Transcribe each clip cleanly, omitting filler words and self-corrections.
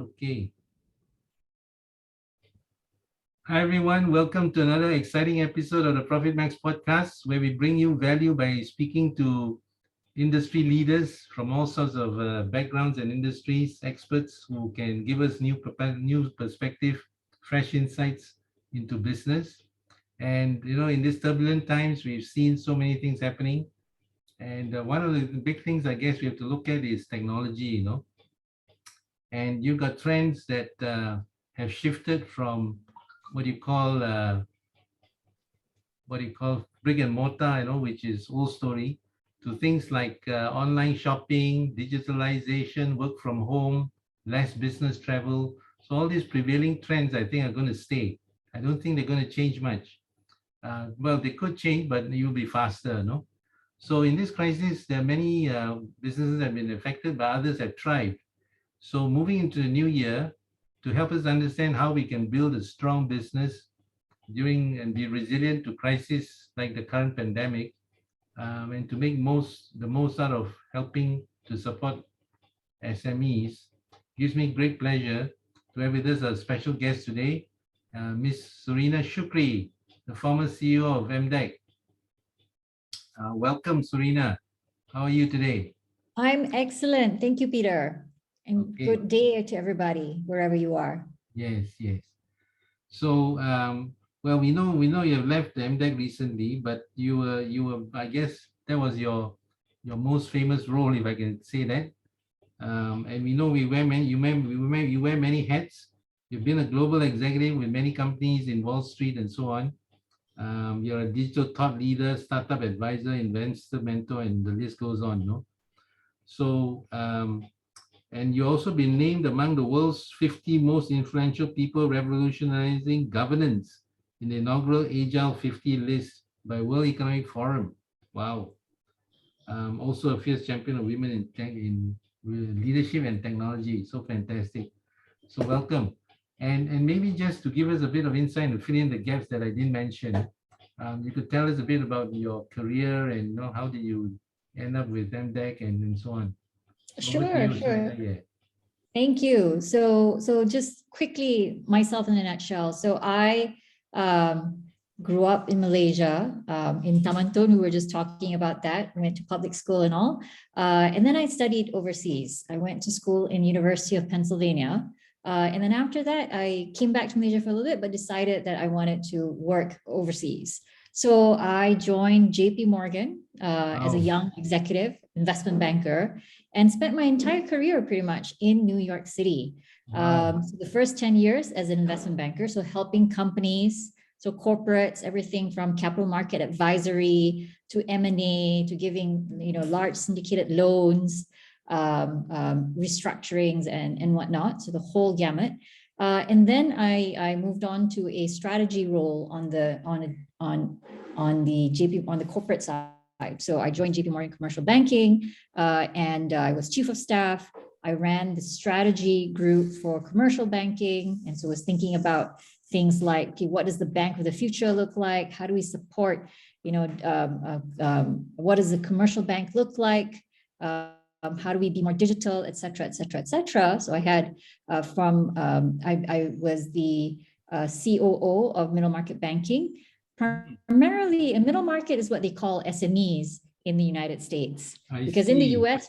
Okay. Hi, everyone. Welcome to another exciting episode of the ProfitMAX Podcast, where we bring you value by speaking to industry leaders from all sorts of backgrounds and industries, experts who can give us new perspective, fresh insights into business. And, in these turbulent times, we've seen so many things happening. And one of the big things I guess we have to look at is technology, and you've got trends that have shifted from what you call brick and mortar, which is old story, to things like online shopping, digitalization, work from home, less business travel. So all these prevailing trends, I think, are going to stay. I don't think they're going to change much. Well, they could change, but you'll be faster, no? So in this crisis, there are many businesses that have been affected, but others have thrived. So moving into the new year, to help us understand how we can build a strong business during and be resilient to crises like the current pandemic, and to make the most out of helping to support SMEs, gives me great pleasure to have with us a special guest today, Miss Surina Shukri, the former CEO of MDEC. Welcome, Surina. How are you today? I'm excellent. Thank you, Peter. And Okay. Good day to everybody, wherever you are. Yes. So, well, we know you have left the MDEC recently, but you were, I guess that was your most famous role, if I can say that. And we know you wear many hats. You've been a global executive with many companies in Wall Street and so on. You're a digital thought leader, startup advisor, investor mentor, and the list goes on, So, and you've also been named among the world's 50 most influential people revolutionizing governance in the inaugural Agile 50 list by World Economic Forum. Wow. Also a fierce champion of women in leadership and technology. So fantastic. So welcome. And maybe just to give us a bit of insight and fill in the gaps that I didn't mention, you could tell us a bit about your career and how did you end up with MDEC and so on. Sure. Yeah. Thank you. So just quickly, myself in a nutshell. So I grew up in Malaysia, in Taman Tun. We were just talking about that. I went to public school and all. And then I studied overseas. I went to school in University of Pennsylvania. And then after that, I came back to Malaysia for a little bit, but decided that I wanted to work overseas. So I joined JP Morgan as a young executive investment banker and spent my entire career pretty much in New York City. So the first 10 years as an investment banker, so helping companies, so corporates, everything from capital market advisory to M&A to giving large syndicated loans, restructurings and whatnot. So the whole gamut. And then I moved on to a strategy role on the corporate side. So I joined JP Morgan Commercial Banking, and I was chief of staff. I ran the strategy group for commercial banking, and so was thinking about things like, okay, what does the bank of the future look like? How do we support? What does the commercial bank look like? How do we be more digital, et cetera, et cetera, et cetera. So I had I was the COO of middle market banking. Primarily, a middle market is what they call SMEs in the United States, because in the US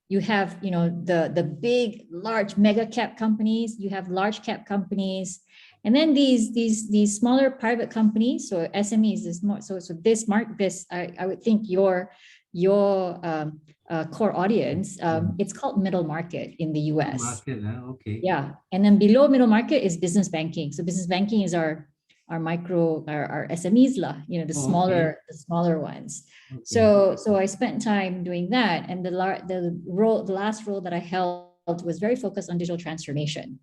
you have the big, large mega cap companies, you have large cap companies, and then these smaller private companies. So SMEs is more so this I would think your core audience, it's called middle market in the US. Market, okay. Yeah, and then below middle market is business banking. So business banking is our SMEs, the smaller ones. Okay. So I spent time doing that, and the last role that I held was very focused on digital transformation.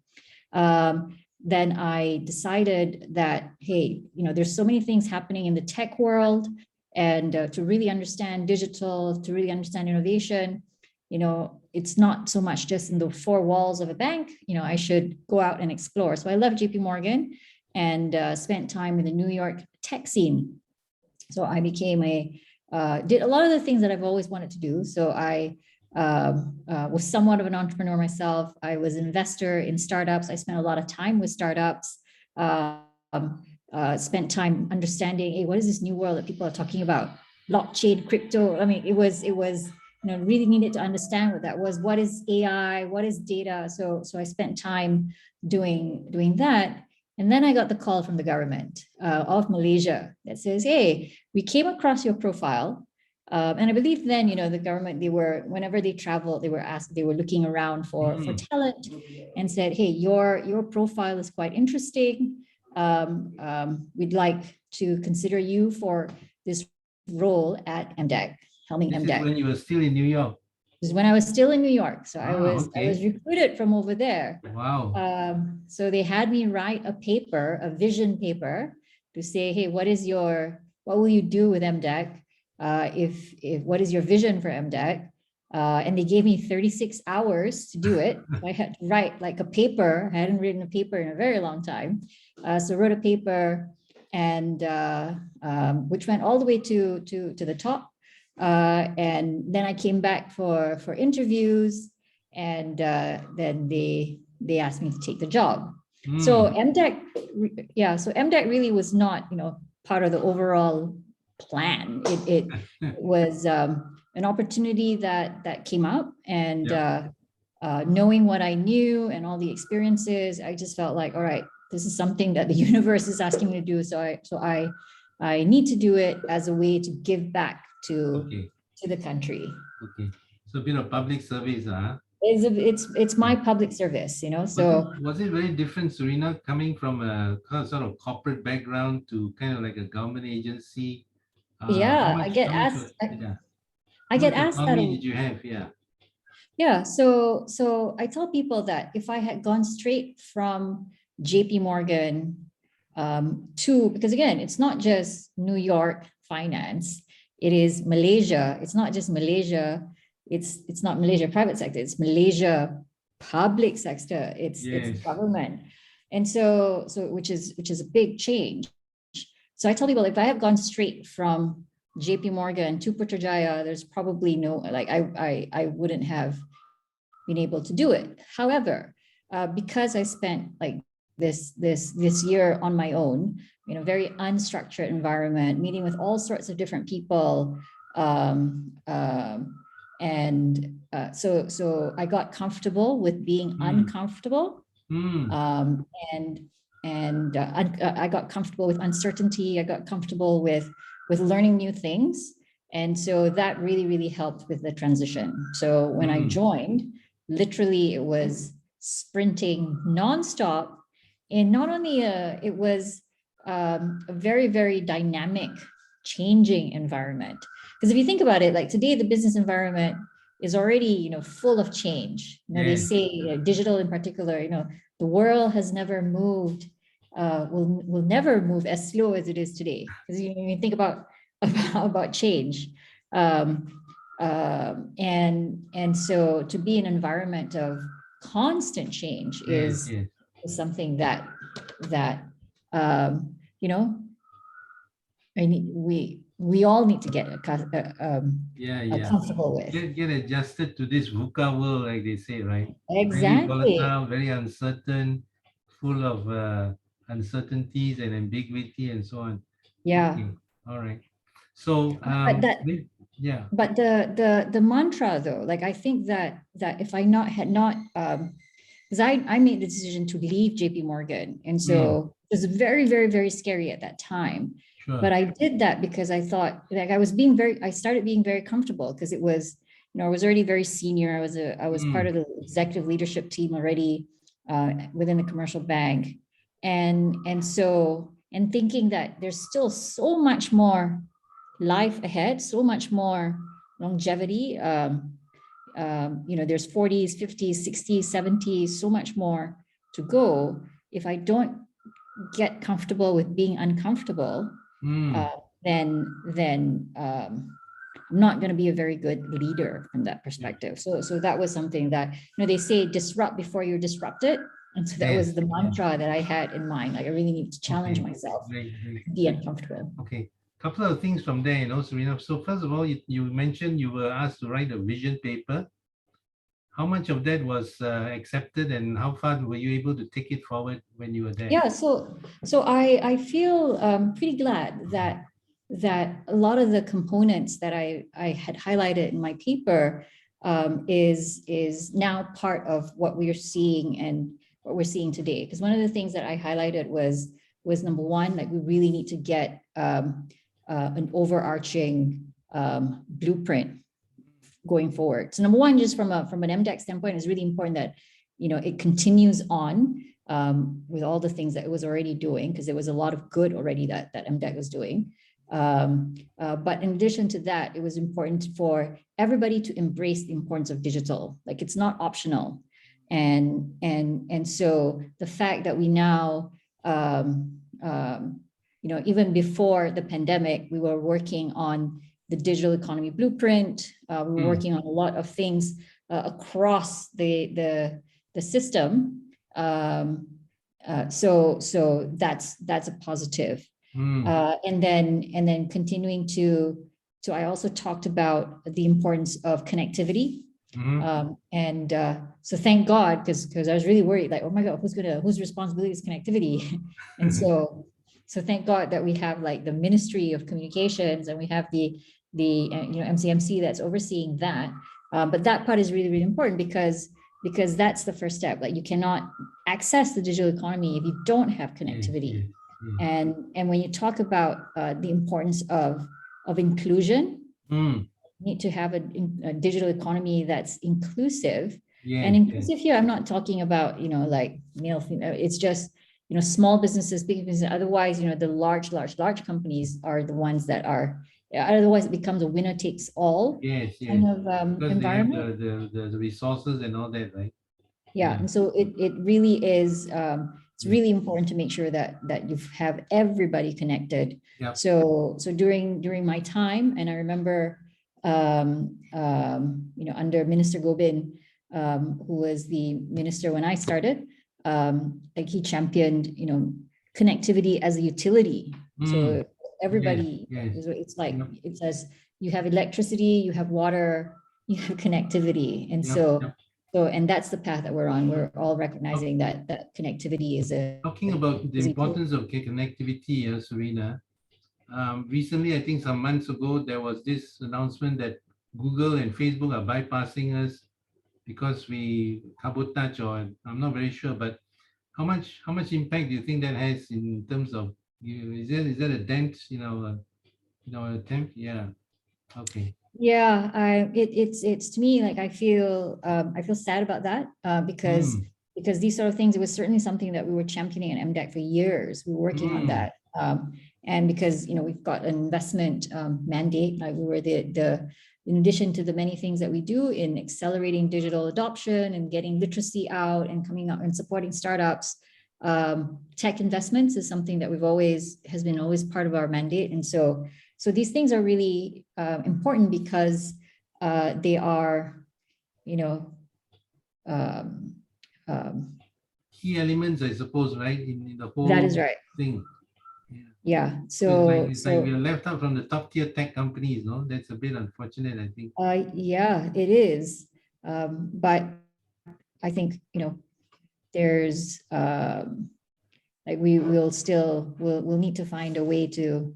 Then I decided that, hey, there's so many things happening in the tech world, and to really understand digital, to really understand innovation, it's not so much just in the four walls of a bank. I should go out and explore. So I left JP Morgan and spent time in the New York tech scene. So I became did a lot of the things that I've always wanted to do. So I was somewhat of an entrepreneur myself. I was an investor in startups. I spent a lot of time with startups. Spent time understanding, hey, what is this new world that people are talking about? Blockchain, crypto. I mean, it was really needed to understand what that was. What is AI? What is data? So I spent time doing that. And then I got the call from the government of Malaysia that says, hey, we came across your profile. And I believe then, the government, whenever they traveled, they were looking around for talent and said, hey, your profile is quite interesting. We'd like to consider you for this role at MDEC, helming MDEC. This is when you were still in New York. This is when I was still in New York. So I was recruited from over there. Wow. So they had me write a vision paper to say, hey, what will you do with MDEC? What is your vision for MDEC? And they gave me 36 hours to do it. I had to write like a paper. I hadn't written a paper in a very long time. So I wrote a paper, and which went all the way to the top. And then I came back for interviews, and then they asked me to take the job. So MDEC really was not, part of the overall plan. It was an opportunity that came up, and knowing what I knew and all the experiences, I just felt like, all right, this is something that the universe is asking me to do. So I need to do it as a way to give back to the country. Okay, so a bit of public service, It's my public service, So was it very different, Surina, coming from a sort of corporate background to kind of like a government agency? I get asked. I get asked that. Did you have? Yeah. So I tell people that if I had gone straight from JP Morgan because again, it's not just New York finance, it is Malaysia. It's not just Malaysia. It's not Malaysia private sector, it's Malaysia public sector. It's government. And so which is a big change. So I tell people, if I have gone straight from JP Morgan to Putrajaya, there's probably I wouldn't have been able to do it. However, because I spent like this year on my own, very unstructured environment, meeting with all sorts of different people, so I got comfortable with being uncomfortable, and I got comfortable with uncertainty. I got comfortable with learning new things, and so that really helped with the transition. So when I joined, literally it was sprinting nonstop, and not only it was a very, very dynamic, changing environment. Because if you think about it, like today, the business environment is already, full of change. They say digital in particular, the world has never moved, will never move as slow as it is today. Because you think about change, and so to be in an environment of constant change is something that we all need to get comfortable with. Get adjusted to this VUCA world, like they say, right? Exactly. Very volatile, very uncertain, full of uncertainties and ambiguity and so on. Yeah. Okay. All right. So but the mantra though, like I think that if I had not because I made the decision to leave JP Morgan, and so it was very, very, very scary at that time. Sure. But I did that because I thought, like, I started being very comfortable, because it was, I was already very senior. I was part of the executive leadership team already within the commercial bank, and thinking that there's still so much more life ahead, so much more longevity. There's 40s, 50s, 60s, 70s, so much more to go. If I don't get comfortable with being uncomfortable, then I'm not going to be a very good leader from that perspective. So that was something that, they say disrupt before you're disrupted. And so that was the mantra that I had in mind. Like I really need to challenge myself, be uncomfortable. Okay. Couple of things from there, Surina. So first of all, you mentioned you were asked to write a vision paper. how much of that was accepted, and how far were you able to take it forward when you were there? Yeah, so I feel pretty glad that a lot of the components that I had highlighted in my paper is now part of what we are seeing and what we're seeing today. Because one of the things that I highlighted was number one, like we really need to get an overarching blueprint going forward. So number one, just from an MDEC standpoint, it's really important that it continues on with all the things that it was already doing, because there was a lot of good already that MDEC was doing. But in addition to that, it was important for everybody to embrace the importance of digital. Like it's not optional, and so the fact that we now, even before the pandemic, we were working on the digital economy blueprint. We were working on a lot of things across the system. So that's a positive. And then continuing to I also talked about the importance of connectivity. So thank God, because I was really worried, like, oh my God, whose responsibility is connectivity? And so thank God that we have like the Ministry of Communications, and we have the MCMC that's overseeing that. But that part is really, really important because that's the first step. Like you cannot access the digital economy if you don't have connectivity. And when you talk about the importance of inclusion, you need to have a digital economy that's inclusive. And inclusive here, I'm not talking about like male, female. It's just small businesses, big businesses. Otherwise, the large companies are the ones that are. Otherwise, it becomes a winner takes all kind of environment. The resources and all that, right? Yeah, and so it really is. It's really important to make sure that you have everybody connected. Yep. So during my time, and I remember, under Minister Gobin, who was the minister when I started, like he championed, connectivity as a utility. So everybody, it's like it says you have electricity, you have water, you have connectivity, and and that's the path that we're on. We're all recognizing that connectivity is talking about the importance of connectivity, Surina. Recently, I think some months ago, there was this announcement that Google and Facebook are bypassing us because we sabotage, or I'm not very sure, but how much impact do you think that has in terms of is that a dent attempt? Yeah. Okay. Yeah, it's to me, like I feel sad about that because these sort of things, it was certainly something that we were championing at MDEC for years. We were working on that, and because we've got an investment mandate, like we were the in addition to the many things that we do in accelerating digital adoption and getting literacy out and coming out and supporting startups, tech investments is something that has been always part of our mandate, and so these things are really important because they are, key elements, I suppose, right? In the whole that is right. thing. Yeah. So it's like we are left out from the top tier tech companies, no? That's a bit unfortunate, I think. Yeah, it is. But I think, there's like we'll need to find a way to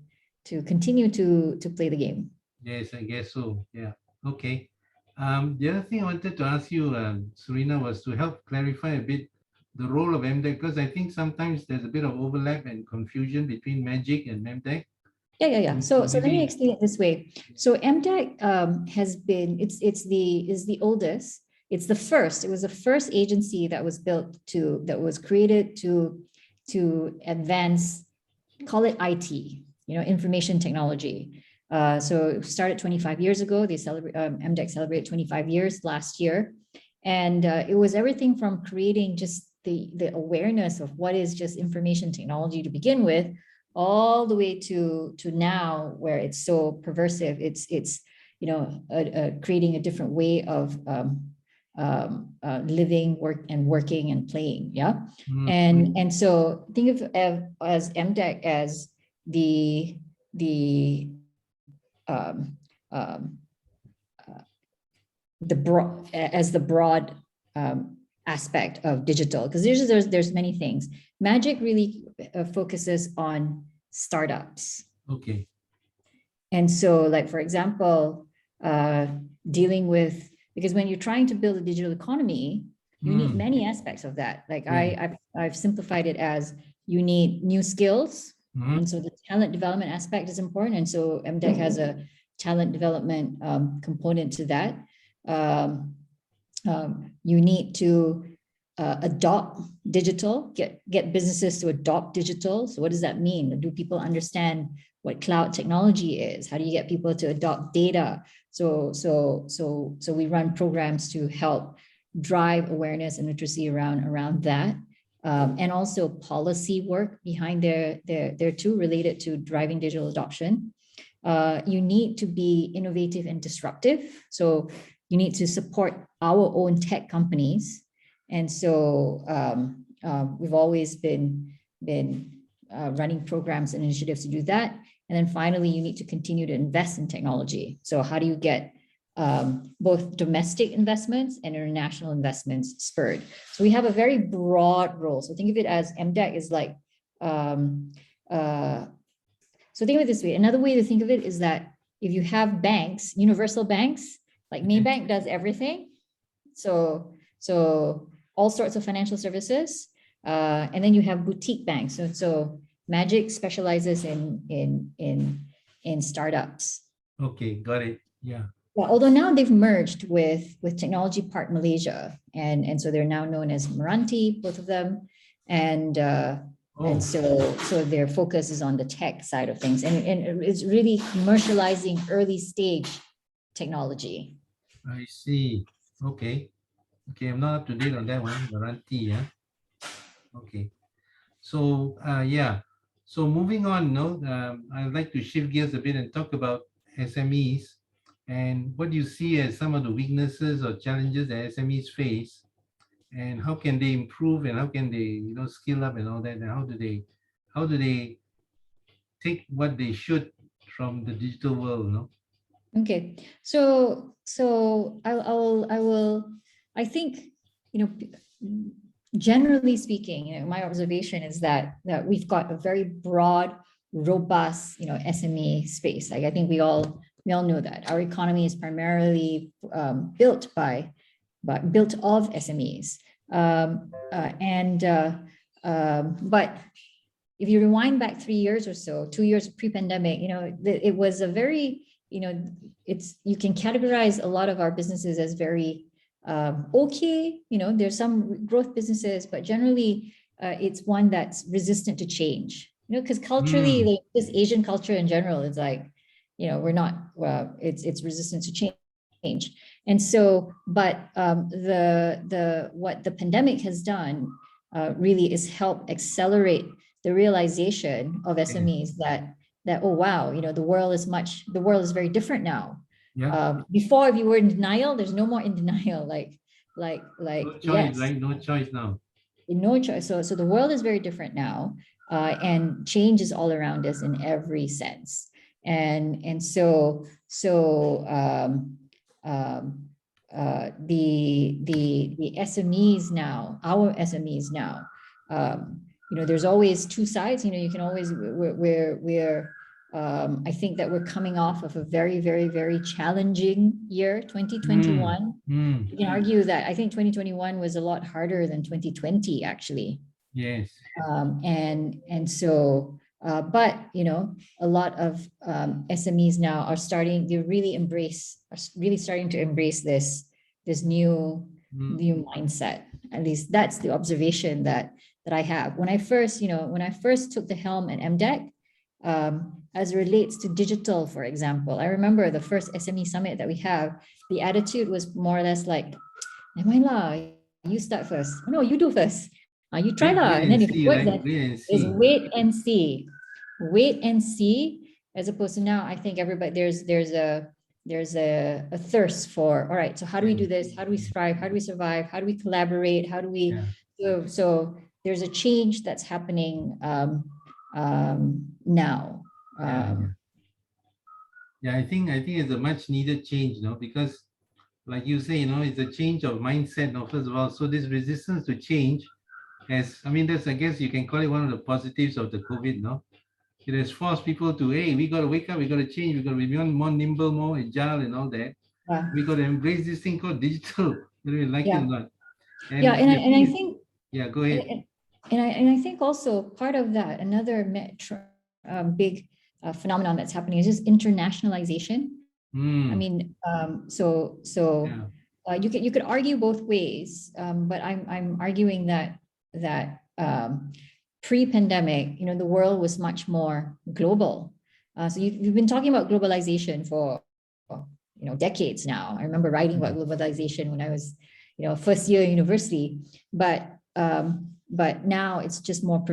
continue to play the game. Yes, I guess so. Yeah. Okay. The other thing I wanted to ask you, Surina, was to help clarify a bit the role of MDEC, because I think sometimes there's a bit of overlap and confusion between Magic and MDEC. Yeah. So let me explain it this way. So MDEC has been, is the oldest. It's the first. It was the first agency that was created to advance, call it IT, information technology. So it started 25 years ago. MDEC celebrated 25 years last year. And it was everything from creating just the awareness of what is just information technology to begin with, all the way to now where it's so pervasive. It's creating a different way of living, working and playing. Yeah. And so think of as MDEC as the the broad aspect of digital, because there's many things. Magic really focuses on startups. Okay. And so, like, for example, dealing with, because when you're trying to build a digital economy, you need many aspects of that. Like I've simplified it as you need new skills. And so the talent development aspect is important. And so MDEC has a talent development component to that. You need to adopt digital, get businesses to adopt digital. So what does that mean? Do people understand what cloud technology is? How do you get people to adopt data? So we run programs to help drive awareness and literacy around that. And also policy work behind there too, related to driving digital adoption. You need to be innovative and disruptive. So you need to support our own tech companies. And so we've always been running programs and initiatives to do that. And then finally, you need to continue to invest in technology. So how do you get both domestic investments and international investments spurred? So we have a very broad role. So think of it as MDEC is like, so think of it this way. Another way to think of it is that if you have banks, universal banks, like Maybank does everything. So all sorts of financial services. And then you have boutique banks. So Magic specializes in startups. Okay, got it. Yeah. Well, although now they've merged with Technology Park Malaysia, and so they're now known as Meranti, both of them, and so their focus is on the tech side of things, and it's really commercializing early stage technology. I see. Okay, I'm not up to date on that one. Meranti, yeah. Okay. So yeah. So moving on, I'd like to shift gears a bit and talk about SMEs and what do you see as some of the weaknesses or challenges that SMEs face, and how can they improve, and how can they, skill up and all that, and how do they take what they should from the digital world, Okay, so I think, generally speaking, my observation is that we've got a very broad, robust, SME space. Like I think we all know that our economy is primarily built of SMEs, but if you rewind back 3 years or so, 2 years pre-pandemic, it was a very, you can categorize a lot of our businesses as very okay. There's some growth businesses, but generally it's one that's resistant to change. Because culturally, like this Asian culture in general is like, we're not. It's resistant to change. And so, but what the pandemic has done really is help accelerate the realization of SMEs that oh wow, the world is very different now. Yeah. Before, if you were in denial, there's no more in denial. Like no choice, yes, right? No choice now. No choice. So the world is very different now, and change is all around us in every sense. And so the SMEs now, our SMEs now, there's always two sides. You can always I think that we're coming off of a very, very, very challenging year, 2021. You can argue that I think 2021 was a lot harder than 2020, actually. Yes. And so, but a lot of SMEs now are starting to embrace this new mindset. At least that's the observation that I have. When I first took the helm at MDEC, as it relates to digital, for example, I remember the first SME summit that we have, the attitude was more or less like, never mind lah, you start first. No, you do first. You try lah. And then if it works, then is wait and see. Wait and see, as opposed to now, I think everybody, there's a thirst for, all right, so how do we do this? How do we thrive? How do we survive? How do we collaborate? How do we, so there's a change that's happening now. I think it's a much needed change, because like you say, it's a change of mindset, first of all. So this resistance to change has, I mean, that's, I guess you can call it one of the positives of the COVID, no? It has forced people to, hey, we got to wake up, we got to change, we got to be more nimble, more agile and all that. Yeah. We got to embrace this thing called digital, whether we like it or not. Yeah, And and I think yeah, go ahead. And I think also part of that, another big phenomenon that's happening is just internationalization. I mean, you could argue both ways, but I'm arguing that pre-pandemic, the world was much more global. So you've been talking about globalization for decades now. I remember writing about globalization when I was first year university, but now it's just more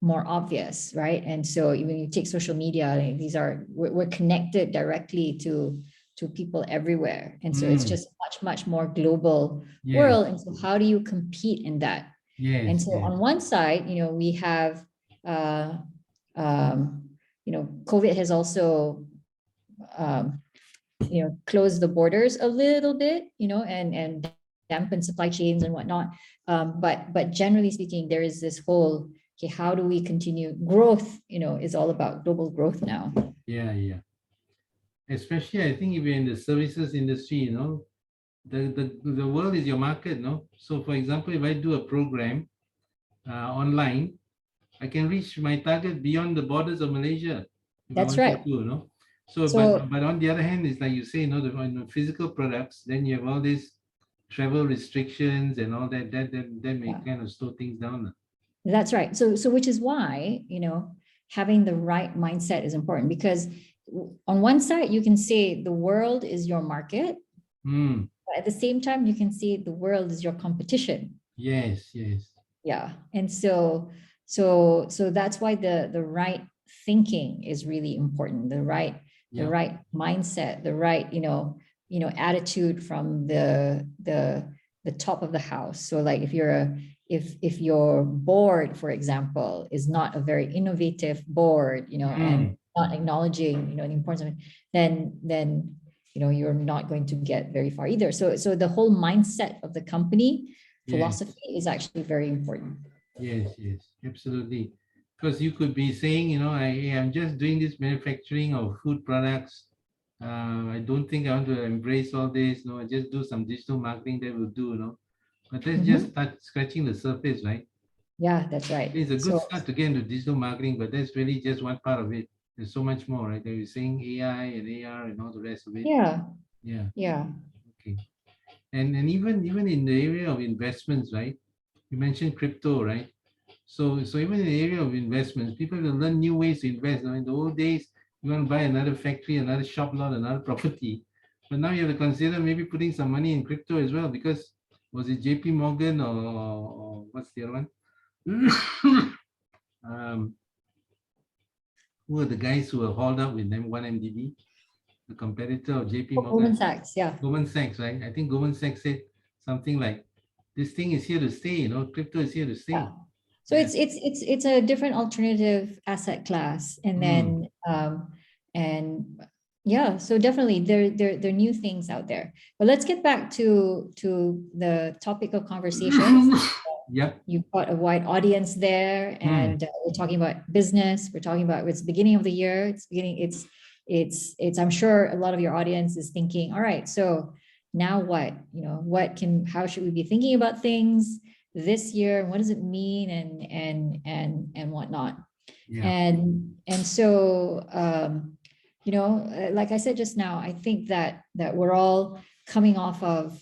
much right? And so when you take social media, we're connected directly to people everywhere, and so it's just much more global world. And so how do you compete in that? And so on one side, we have COVID has also closed the borders a little bit, and dampen supply chains and whatnot. But generally speaking, there is this whole, okay, how do we continue growth? Is all about global growth now. Yeah. Especially, I think if you're in the services industry, the world is your market, no? So, for example, if I do a program online, I can reach my target beyond the borders of Malaysia. That's right. To, So, but on the other hand, it's like you say, the physical products, then you have all these travel restrictions and all that. That may kind of slow things down. That's right. So which is why, having the right mindset is important, because on one side, you can say the world is your market. But at the same time, you can say the world is your competition. Yes. Yeah. And so that's why the right thinking is really important. The right mindset, the right, attitude from the top of the house. So like if your board, for example, is not a very innovative board, and not acknowledging, the importance of it, then you're not going to get very far either. So the whole mindset of the company philosophy is actually very important. Yes, absolutely. Because you could be saying, I'm just doing this manufacturing of food products. I don't think I want to embrace all this. I just do some digital marketing that will do. But that's just scratching the surface, right? Yeah, that's right. It's a good start to get into digital marketing, but that's really just one part of it. There's so much more, right? You're saying AI and AR and all the rest of it. Yeah. Okay. And even in the area of investments, right? You mentioned crypto, right? So even in the area of investments, people will learn new ways to invest. Now, in the old days, you want to buy another factory, another shop lot, another property. But now you have to consider maybe putting some money in crypto as well, because was it JP Morgan or what's the other one? Who are the guys who were hauled up with them, 1MDB, the competitor of JP Morgan? Goldman Sachs, yeah. Goldman Sachs, right? I think Goldman Sachs said something like, this thing is here to stay, crypto is here to stay. Yeah. So it's a different alternative asset class, and then so definitely there are new things out there. But let's get back to the topic of conversation. Yep. You've got a wide audience there, and we're talking about business. We're talking about it's beginning of the year. It's I'm sure a lot of your audience is thinking, all right, so now what? How should we be thinking about things this year? What does it mean, and whatnot? And so like I said just now, I think that we're all coming off of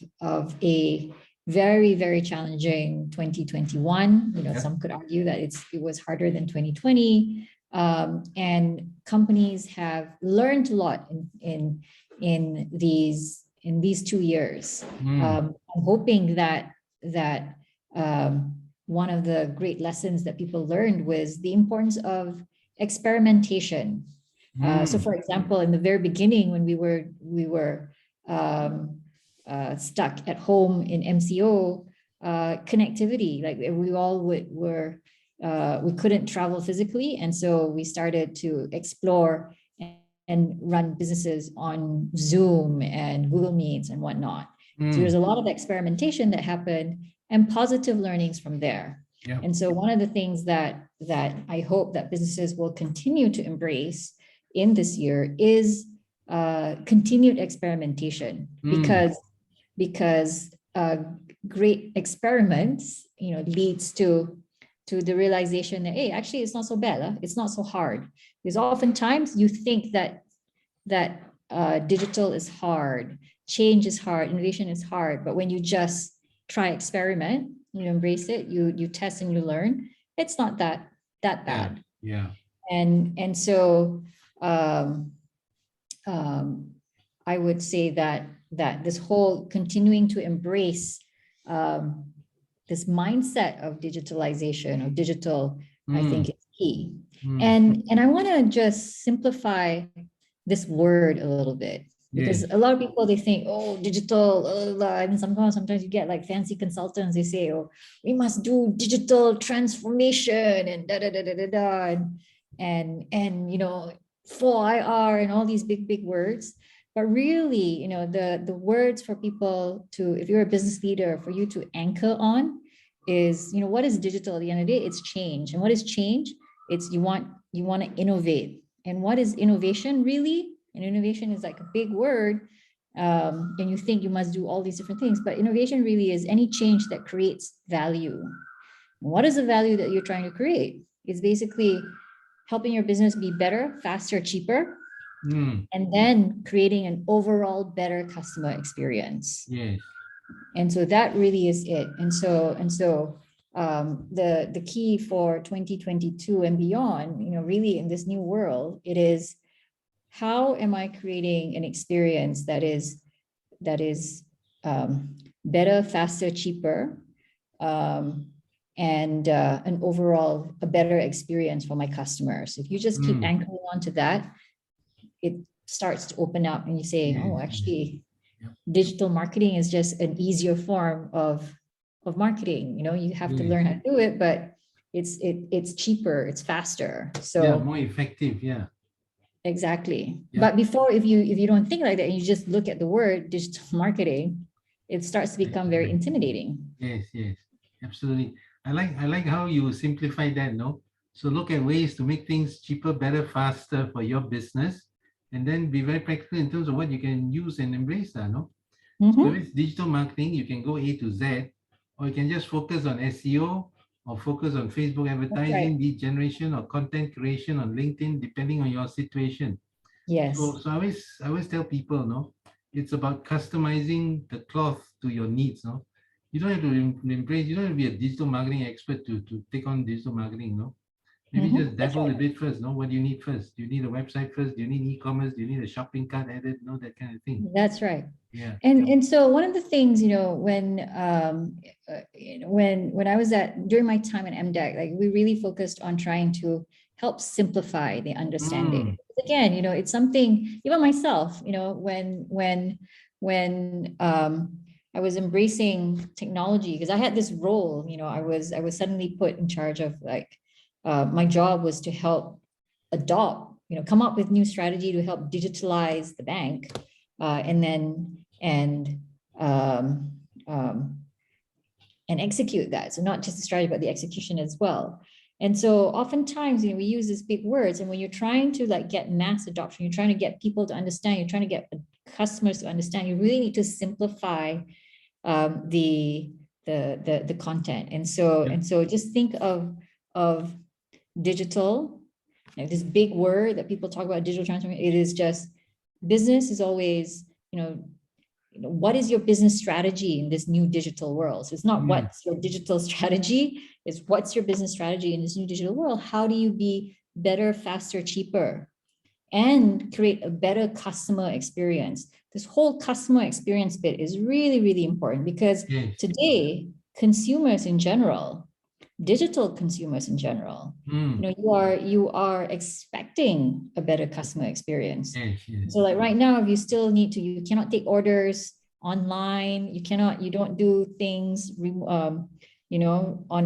a very, very challenging 2021. Some could argue that it was harder than 2020, and companies have learned a lot in these 2 years. I'm hoping that one of the great lessons that people learned was the importance of experimentation. So, for example, in the very beginning, when we were stuck at home in MCO, connectivity, like we all we couldn't travel physically, and so we started to explore and run businesses on Zoom and Google Meets and whatnot. So there's a lot of experimentation that happened and positive learnings from there. Yeah. And so one of the things that I hope that businesses will continue to embrace in this year is continued experimentation, because great experiments, leads to the realization that, hey, actually it's not so bad, it's not so hard. Because oftentimes you think that digital is hard, change is hard, innovation is hard, but when you just try experiment, you embrace it, you test and you learn, it's not that bad. Yeah. And so I would say that this whole continuing to embrace this mindset of digitalization, of digital, I think is key. And I want to just simplify this word a little bit, because a lot of people, they think, oh, digital, and sometimes you get like fancy consultants, they say, oh, we must do digital transformation and and 4IR and all these big words. But really, the words for people to, if you're a business leader, for you to anchor on is, what is digital? At the end of the day, it's change. And what is change? It's you want to innovate. And what is innovation really? And innovation is like a big word. And you think you must do all these different things, but innovation really is any change that creates value. What is the value that you're trying to create? It's basically helping your business be better, faster, cheaper, and then creating an overall better customer experience. Yes. And so that really is it. And so the key for 2022 and beyond, really in this new world, it is, how am I creating an experience that is better, faster, cheaper, and an overall a better experience for my customers? If you just keep anchoring onto that, it starts to open up, and you say, oh, actually, digital marketing is just an easier form of marketing. You have to learn how to do it, but it's cheaper, it's faster, so more effective. Exactly. But before, if you don't think like that, and you just look at the word digital marketing, it starts to become very intimidating. Yes, absolutely. I like how you simplify that, no? So look at ways to make things cheaper, better, faster for your business, and then be very practical in terms of what you can use and embrace that, no? So if it's digital marketing, you can go A to Z, or you can just focus on SEO, or focus on Facebook advertising, lead generation, or content creation on LinkedIn, depending on your situation. Yes. So I always tell people, no, it's about customizing the cloth to your needs, no. You don't have to embrace, you don't have to be a digital marketing expert to take on digital marketing, no. Maybe just dabble a bit first, no? What do you need first? Do you need a website first? Do you need e-commerce? Do you need a shopping cart added? No, that kind of thing. That's right. Yeah. And so one of the things, when I was during my time at MDEC, like we really focused on trying to help simplify the understanding. Again, it's something, even myself, when I was embracing technology, because I had this role, I was suddenly put in charge of my job was to help adopt, come up with new strategy to help digitalize the bank, and execute that. So not just the strategy, but the execution as well. And so oftentimes, we use these big words, and when you're trying to get mass adoption, you're trying to get people to understand, you're trying to get customers to understand, you really need to simplify the content. And so just think of digital, this big word that people talk about, digital transformation. It is just, business is always, what is your business strategy in this new digital world? So it's not what's your digital strategy, it's what's your business strategy in this new digital world? How do you be better, faster, cheaper, and create a better customer experience? This whole customer experience bit is really, really important, because today, consumers in general, digital consumers in general, you are expecting a better customer experience. So right now, if you still you cannot take orders online, you don't do things on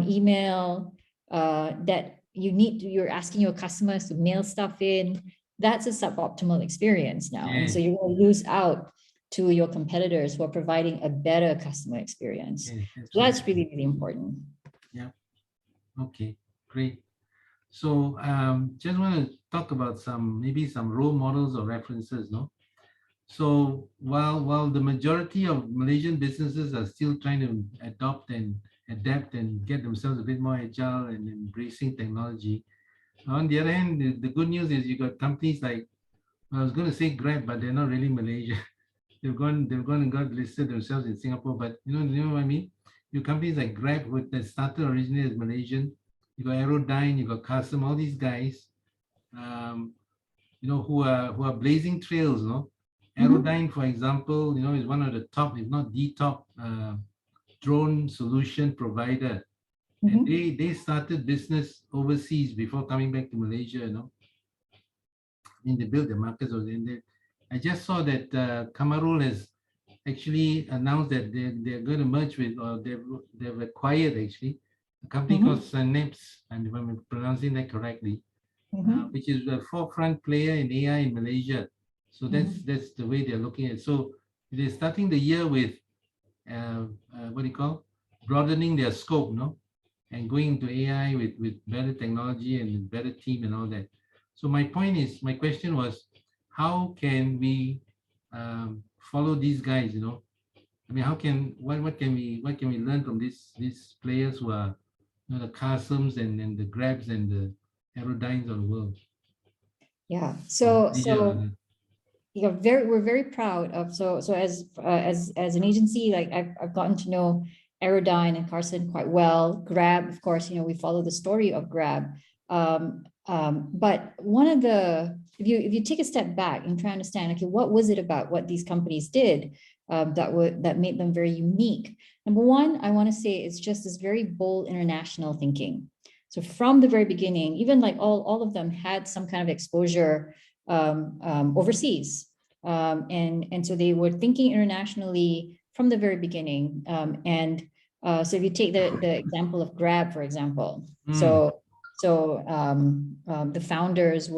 email, that you're asking your customers to mail stuff in. that's a suboptimal experience now. And so Yes. you will lose out to your competitors who are providing a better customer experience. Yes, So that's absolutely. really, really important. Yeah. Okay, great. So just want to talk about maybe some role models or references, no? So while the majority of Malaysian businesses are still trying to adopt and adapt and get themselves a bit more agile and embracing technology, on the other hand, the good news is you got companies like, I was going to say Grab, but they're not really Malaysia. They've gone and got listed themselves in Singapore, but you know what I mean? You companies like Grab that started originally as Malaysian, you got Aerodyne, you got Carsome, all these guys, um, who are blazing trails, no? Aerodyne, for example, is one of the top, if not the top, drone solution provider. And they started business overseas before coming back to Malaysia, they built the markets over there. And I just saw that Kamarul has actually announced that they're going to merge with, or they've acquired actually a company called Synapse, and if I'm pronouncing that correctly, which is a forefront player in AI in Malaysia. So that's the way they're looking at it. So they're starting the year with what do you call, broadening their scope, and going into AI with better technology and better team and all that. So my question was, how can we follow these guys? I mean, what can we learn from these players who are the Carsomes and the Grabs and the Aerodynes of the world? Yeah. Or So Malaysia, we're very proud of, so as an agency, like I've gotten to know Aerodyne and Carsome quite well. Grab, of course, we follow the story of Grab. But one of the, if you take a step back and try to understand, okay, what was it about what these companies did that made them very unique? Number one, I want to say it's just this very bold international thinking. So from the very beginning, even like all of them had some kind of exposure overseas. And so they were thinking internationally from the very beginning. So if you take the example of Grab, for example, so the founders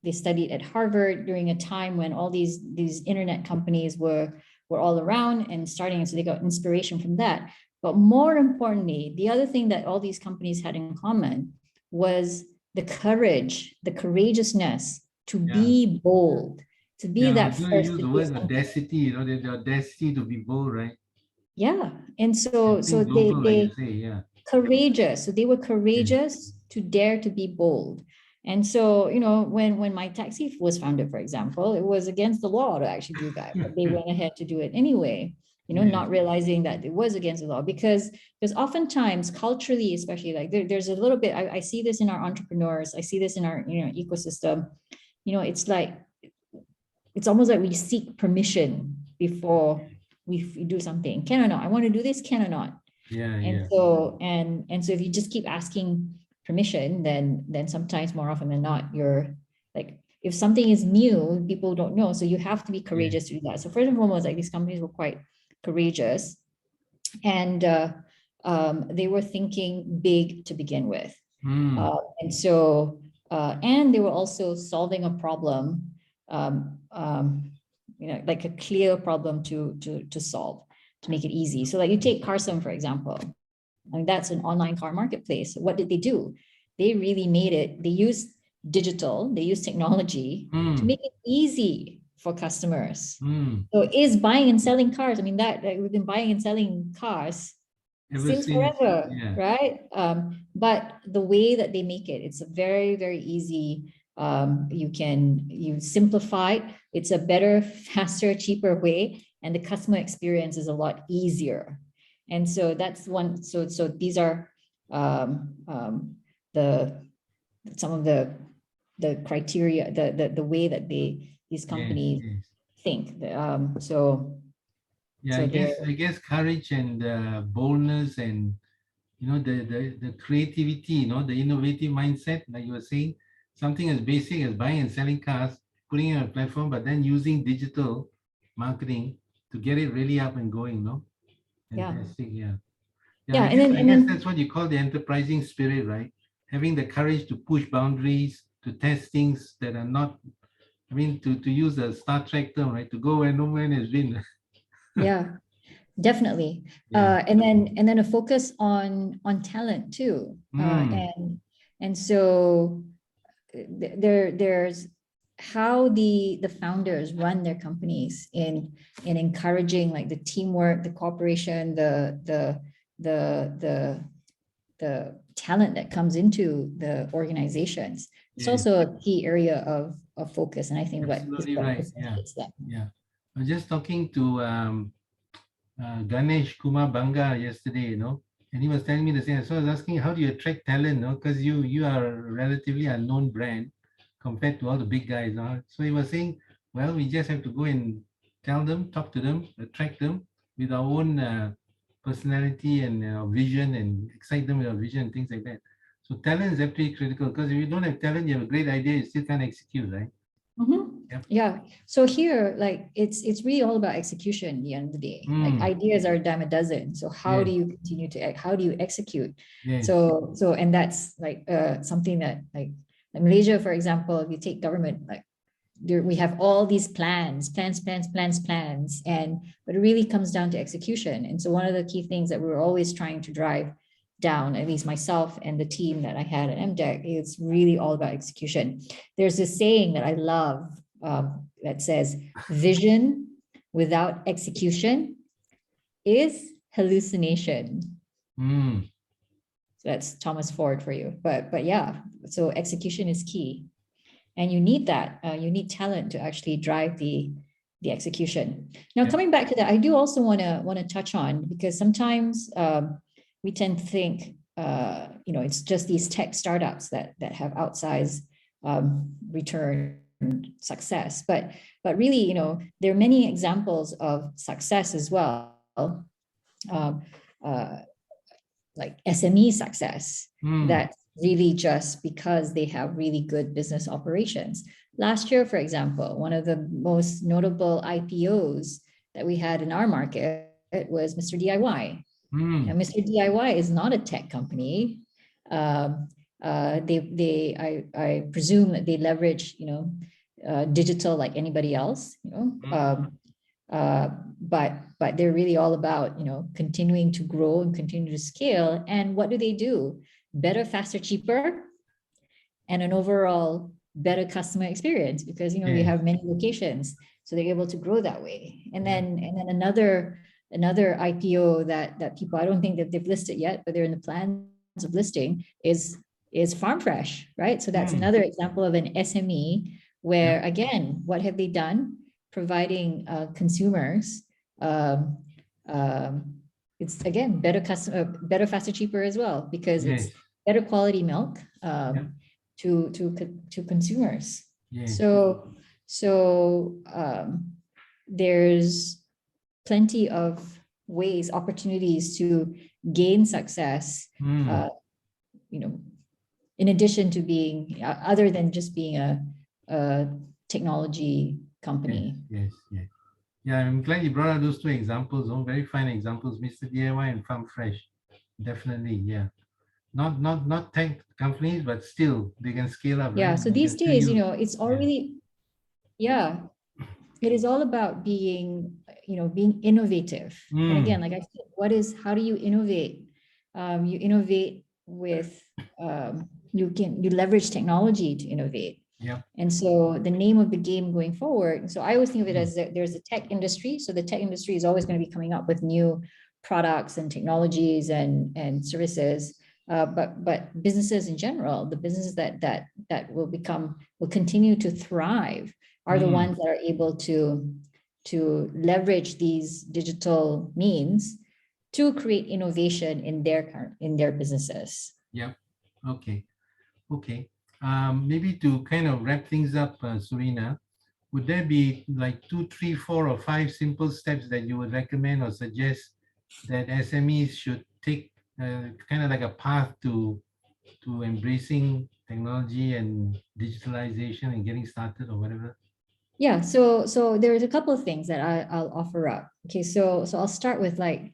they studied at Harvard during a time when all these internet companies were all around and starting, and so they got inspiration from that. But more importantly, the other thing that all these companies had in common was the courage, the courageousness to be bold, to be that you first use to the do word something. audacity, the audacity to be bold, right? Yeah. And so Global, like you they say, yeah. courageous. So they were courageous to dare to be bold. And so, when my taxi was founded, for example, it was against the law to actually do that, but they went ahead to do it anyway, not realizing that it was against the law, because oftentimes culturally, especially, like there's a little bit, I see this in our entrepreneurs, I see this in our, ecosystem, it's like, it's almost like we seek permission before we do something. Can or not? I want to do this, can or not? So if you just keep asking permission, then sometimes, more often than not, you're like, if something is new, people don't know, so you have to be courageous to do that. So first and foremost, like, these companies were quite courageous, and they were thinking big to begin with. And they were also solving a problem, like a clear problem to solve, to make it easy. So like, you take Carsome, for example. I mean, that's an online car marketplace. What did they do? They really made it, they used digital, they used technology to make it easy for customers. So is buying and selling cars, I mean, that we've been buying and selling cars since forever, right? But the way that they make it, it's a very, very easy, you simplify, it's a better, faster, cheaper way, and the customer experience is a lot easier. And so that's one. So these are some of the criteria, the way that these companies think. I guess courage and boldness and the creativity, the innovative mindset, like you were saying, something as basic as buying and selling cars, putting it on a platform, but then using digital marketing to get it really up and going, Fantastic, I guess that's what you call the enterprising spirit, right? Having the courage to push boundaries, to test things that are not I mean, to use a Star Trek term, right? To go where no man has been. Yeah, definitely. Yeah. And then a focus on talent too. And so there's how the founders run their companies in encouraging like the teamwork, the cooperation, the talent that comes into the organizations. It's Yes. also a key area of focus, and I think Absolutely right. Yeah. differentiates them. Yeah. I was just talking to Ganesh Kumar Banga yesterday, and he was telling me the same. So I was asking, how do you attract talent? Because you are a relatively unknown brand compared to all the big guys. So he was saying, well, we just have to go and tell them, talk to them, attract them with our own personality and vision, and excite them with our vision and things like that. So talent is absolutely critical, because if you don't have talent, you have a great idea, you still can't execute, right? Yep. Yeah. So here, like it's really all about execution at the end of the day. Like ideas are a dime a dozen. So how do you continue to how do you execute? Yes. So and that's like something that like Malaysia, for example, if you take government, like there, we have all these plans, and but it really comes down to execution. And so one of the key things that we were always trying to drive down, at least myself and the team that I had at MDEC, it's really all about execution. There's this saying that I love that says, vision without execution is hallucination. So that's Thomas Ford for you. But yeah, so execution is key. And you need that. You need talent to actually drive the execution. Now, coming back to that, I do also want to touch on, because sometimes we tend to think, it's just these tech startups that have outsized return success. But really, there are many examples of success as well, like SME success, that really just because they have really good business operations. Last year, for example, one of the most notable IPOs that we had in our market was Mr. DIY. Now, Mr. DIY is not a tech company. I presume that they leverage, digital like anybody else, but they're really all about, continuing to grow and continue to scale. And what do? Better, faster, cheaper, and an overall better customer experience, because we have many locations, so they're able to grow that way. And then another IPO that people, I don't think that they've listed yet, but they're in the plans of listing, is Farm Fresh, right? So that's another example of an SME where, again, what have they done? Providing consumers, it's again better customer, better, faster, cheaper as well, because it's better quality milk to consumers. So there's plenty of ways, opportunities to gain success, in addition to being, other than just being a technology company. Yes. Yeah, I'm glad you brought out those two examples. Very fine examples, Mr. DIY and Farm Fresh. Definitely, yeah. Not tech companies, but still they can scale up. Yeah. Right? So these days, it's all really, it is all about being innovative. And again, like I said, how do you innovate? You innovate with, you leverage technology to innovate. Yeah. And so the name of the game going forward, so I always think of it as that there's a tech industry. So the tech industry is always going to be coming up with new products and technologies and services. But businesses in general, the businesses that will continue to thrive are the ones that are able to leverage these digital means to create innovation in their businesses. Yeah. Okay. Maybe to kind of wrap things up, Surina, would there be like 2, 3, 4, or 5 simple steps that you would recommend or suggest that SMEs should take, kind of like a path to embracing technology and digitalization and getting started or whatever? Yeah, so there's a couple of things that I'll offer up. Okay, so I'll start with like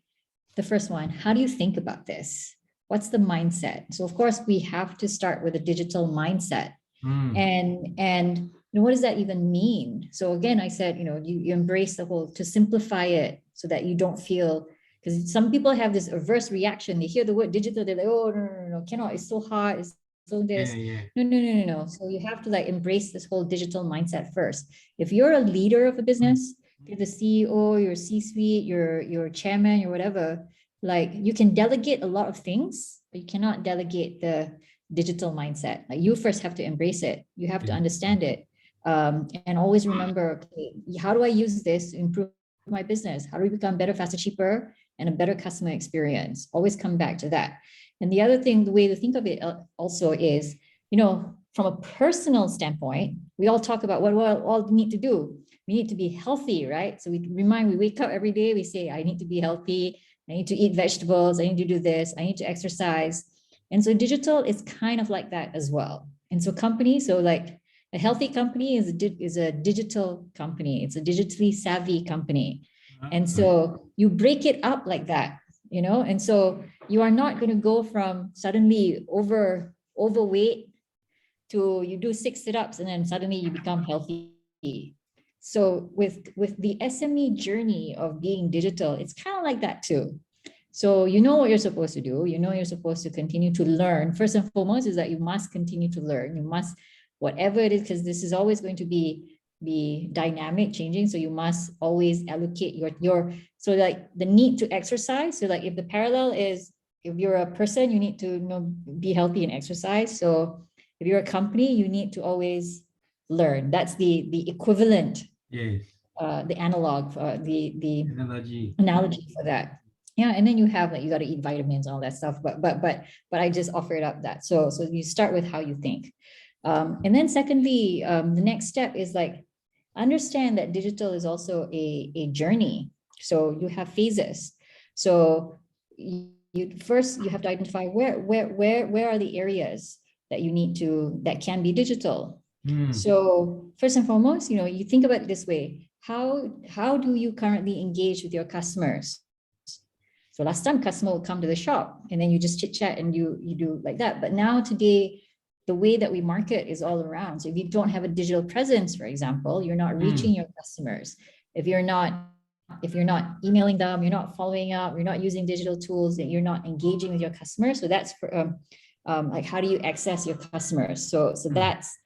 the first one. How do you think about this? What's the mindset? So of course we have to start with a digital mindset. And what does that even mean? So again, I said, you embrace the whole, to simplify it so that you don't feel, because some people have this averse reaction. They hear the word digital, they're like, oh, no, cannot, it's so hard, it's so this. No. So you have to like embrace this whole digital mindset first. If you're a leader of a business, you're the CEO, your C-suite, your chairman, or whatever, like you can delegate a lot of things, but you cannot delegate the digital mindset. Like you first have to embrace it. You have to understand it. And always remember, okay, how do I use this to improve my business? How do we become better, faster, cheaper, and a better customer experience? Always come back to that. And the other thing, the way to think of it also is, from a personal standpoint, we all talk about what we all need to do. We need to be healthy, right? So we wake up every day, we say, I need to be healthy. I need to eat vegetables. I need to do this. I need to exercise. And so digital is kind of like that as well. And so companies, so like a healthy company is a digital company. It's a digitally savvy company. And so you break it up like that, and so you are not going to go from suddenly overweight to you do 6 sit-ups and then suddenly you become healthy. So with the SME journey of being digital, it's kind of like that too. So you know what you're supposed to do. You're supposed to continue to learn. First and foremost is that you must continue to learn. You must, whatever it is, because this is always going to be dynamic, changing. So you must always allocate your so like the need to exercise. So like if the parallel is, if you're a person, you need to be healthy and exercise. So if you're a company, you need to always learn. That's the equivalent. Yes. The analog for the analogy for that. Yeah, and then you have like you got to eat vitamins and all that stuff. But I just offer it up that. So you start with how you think, and then secondly, the next step is like understand that digital is also a journey. So you have phases. So you have to identify where are the areas that you need to, that can be digital. So first and foremost, you think about it this way. How do you currently engage with your customers? So last time customer would come to the shop and then you just chit chat and you do like that. But now today, the way that we market is all around. So if you don't have a digital presence, for example, you're not reaching your customers. If you're not emailing them, you're not following up, you're not using digital tools, that you're not engaging with your customers. So that's for like, how do you access your customers? So that's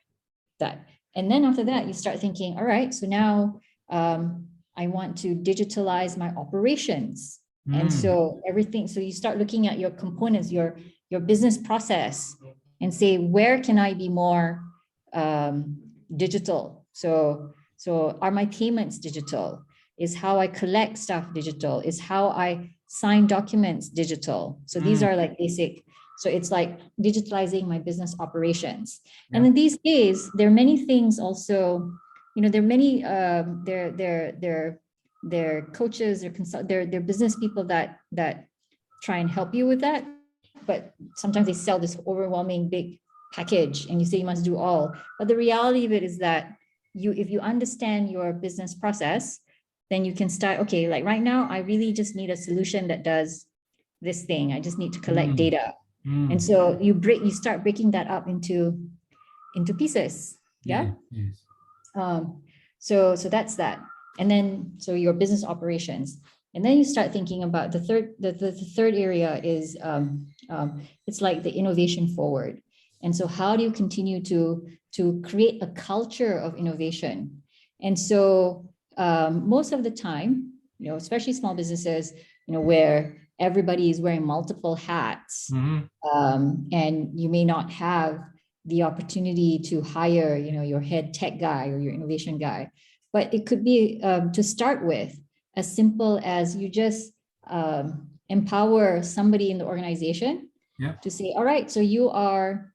that. And then after that, you start thinking, all right, so now I want to digitalize my operations. And so everything, so you start looking at your components, your business process, and say, where can I be more digital? So are my payments digital? Is how I collect stuff digital? Is how I sign documents digital? So these are like basic. So it's like digitalizing my business operations. Yeah. And then these days, there are many things also, there are many, they're coaches, they're business people that try and help you with that. But sometimes they sell this overwhelming big package and you say you must do all. But the reality of it is that if you understand your business process, then you can start, okay, like right now, I really just need a solution that does this thing. I just need to collect data. And so you start breaking that up into pieces. Yeah. Yes. So that's that. And then, so your business operations. And then you start thinking about the third area is, it's like the innovation forward. And so how do you continue to create a culture of innovation? And so most of the time, especially small businesses, where everybody is wearing multiple hats, and you may not have the opportunity to hire, your head tech guy or your innovation guy, but it could be to start with as simple as you just empower somebody in the organization to say, all right, so you are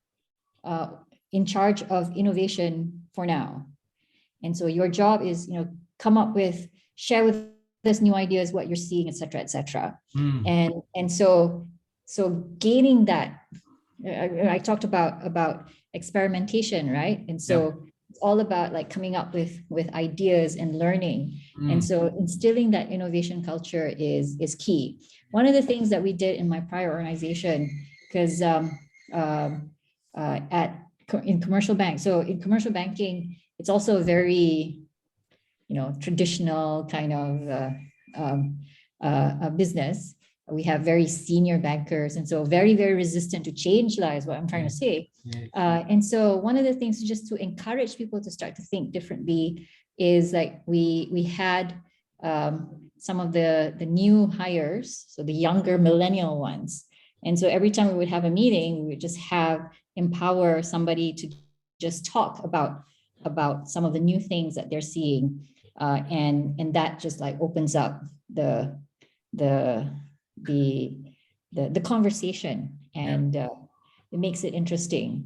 in charge of innovation for now. And so your job is, come up with, share with us new ideas, what you're seeing, et cetera, et cetera. And so gaining that, I talked about experimentation, right? And so it's all about like coming up with ideas and learning. And so instilling that innovation culture is key. One of the things that we did in my prior organization, because in commercial bank, so in commercial banking, it's also a very, traditional kind of a business. We have very senior bankers, and so very, very resistant to change is what I'm trying to say. And so one of the things just to encourage people to start to think differently is like we had some of the new hires, so the younger millennial ones. And so every time we would have a meeting, we would just empower somebody to just talk about some of the new things that they're seeing. And that just like opens up the conversation, and it makes it interesting.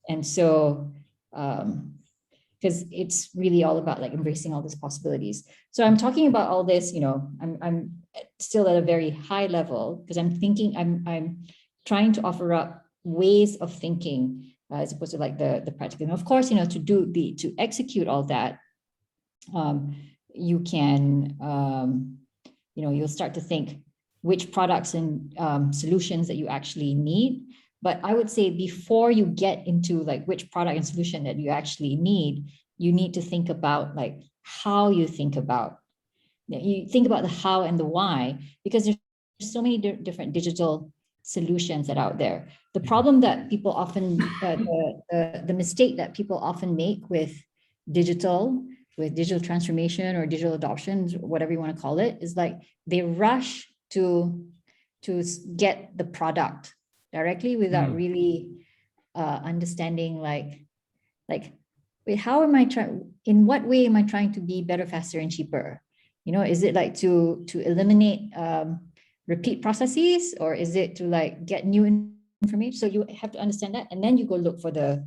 And so because it's really all about like embracing all these possibilities. So I'm talking about all this, I'm still at a very high level because I'm trying to offer up ways of thinking as opposed to like the practical. And of course, to execute all that, you can, you'll start to think which products and solutions that you actually need. But I would say before you get into like which product and solution that you actually need, you need to think about like how you think about the how and the why, because there's so many different digital solutions that are out there. The problem that people often, the mistake that people often make with digital transformation or digital adoption, whatever you want to call it, is like they rush to get the product directly without really understanding like wait, how am I trying, in what way am I trying to be better, faster, and cheaper? Is it like to eliminate repeat processes, or is it to like get new information? So you have to understand that, and then you go look for the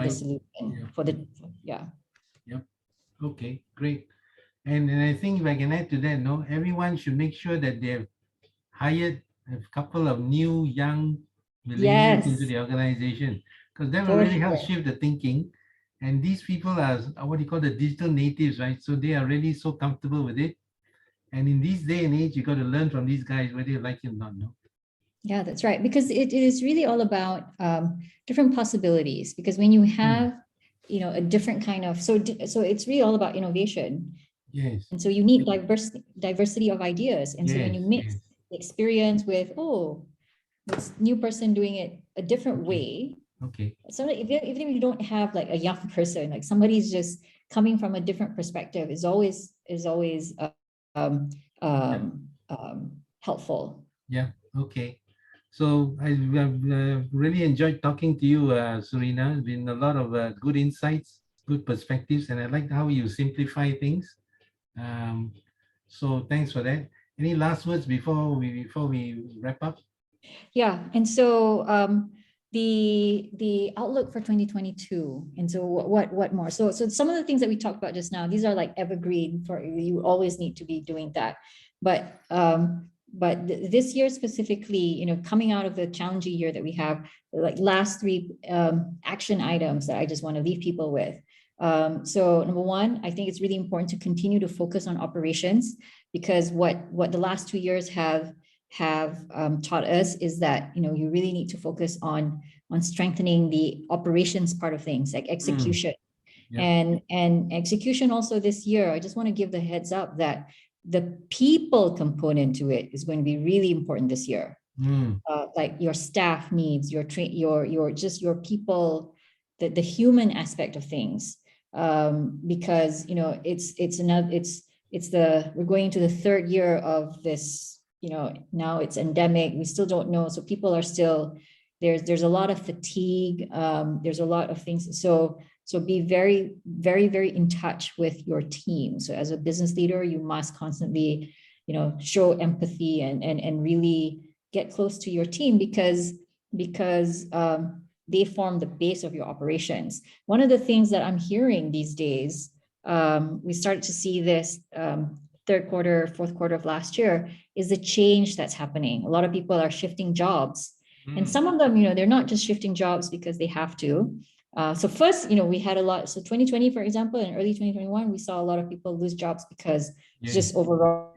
solution. Yep. Okay, great. And I think if I can add to that, everyone should make sure that they have hired a couple of new young millennials into the organization, because that will really help shift the thinking. And these people are what you call the digital natives, right? So they are really so comfortable with it. And in this day and age, you got to learn from these guys whether you like it or not. No? Yeah, that's right. Because it is really all about different possibilities. Because when you have, a different kind of, so it's really all about innovation. Yes. And so you need diversity of ideas. And so when you mix experience with, this new person doing it a different way. Okay. So even if you don't have like a young person, like somebody's just coming from a different perspective is always helpful. Yeah. Okay. So I've really enjoyed talking to you, Surina. It's been a lot of good insights, good perspectives, and I like how you simplify things. So thanks for that. Any last words before we wrap up? Yeah, and so the outlook for 2022, and so what more? So some of the things that we talked about just now, these are like evergreen, for you always need to be doing that. But this year specifically, coming out of the challenging year that we have, like last three action items that I just want to leave people with. So number one, I think it's really important to continue to focus on operations, because what the last 2 years have taught us is that you really need to focus on strengthening the operations part of things, like execution. And execution also this year. I just want to give the heads up that the people component to it is going to be really important this year. Like your staff needs, your people, the human aspect of things, because we're going into the third year of this. Now it's endemic. We still don't know. So people are still, there's a lot of fatigue. There's a lot of things. So be very, very, very in touch with your team. So as a business leader, you must constantly, show empathy and really get close to your team, because they form the base of your operations. One of the things that I'm hearing these days, we started to see this third quarter, fourth quarter of last year, is the change that's happening. A lot of people are shifting jobs. And some of them, they're not just shifting jobs because they have to. So first, we had a lot. So 2020, for example, and early 2021, we saw a lot of people lose jobs because just overall,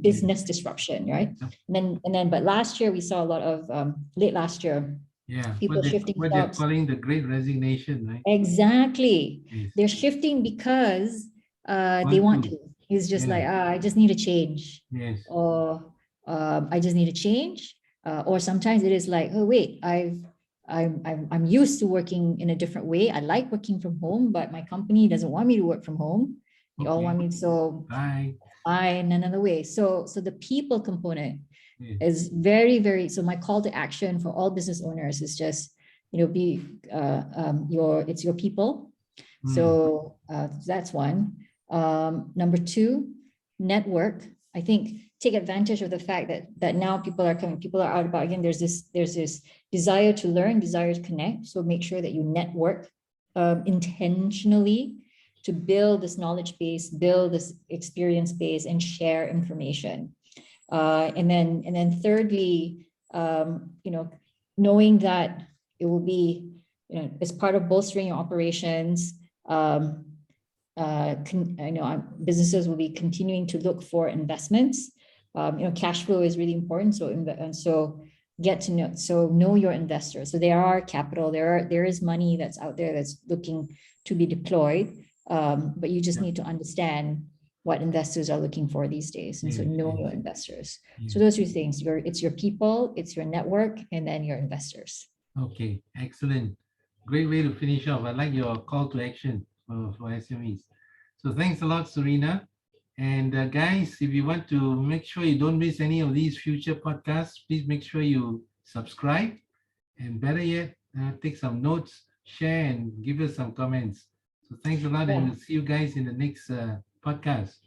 business disruption, right? And then, but last year we saw a lot of, late last year, Yeah, People shifting what they're jobs. calling the great resignation, right? Exactly. Yes. They're shifting because they want to. It's just like, I just need a change. Yes. Or I just need a change. Or sometimes it is like, oh wait, I'm used to working in a different way. I like working from home, but my company doesn't want me to work from home. They all want me to, so bye. Another way. So the people component Yes. is very, very, so my call to action for all business owners is just, be it's your people. So that's one. Number two, network. I think take advantage of the fact that now people are out about, again, there's this desire to learn, desire to connect. So make sure that you network intentionally to build this knowledge base, build this experience base, and share information. And then thirdly, knowing that it will be, as part of bolstering your operations, businesses will be continuing to look for investments. Cash flow is really important. So get to know your investors. So there are capital, there is money that's out there that's looking to be deployed, but you just need to understand what investors are looking for these days, and so know your investors. So those three things: it's your people, it's your network, and then your investors. Okay, excellent. Great way to finish off. I like your call to action for SMEs. So thanks a lot, Surina. And guys, if you want to make sure you don't miss any of these future podcasts, please make sure you subscribe. And better yet, take some notes, share, and give us some comments. So thanks a lot, and we'll see you guys in the next podcast.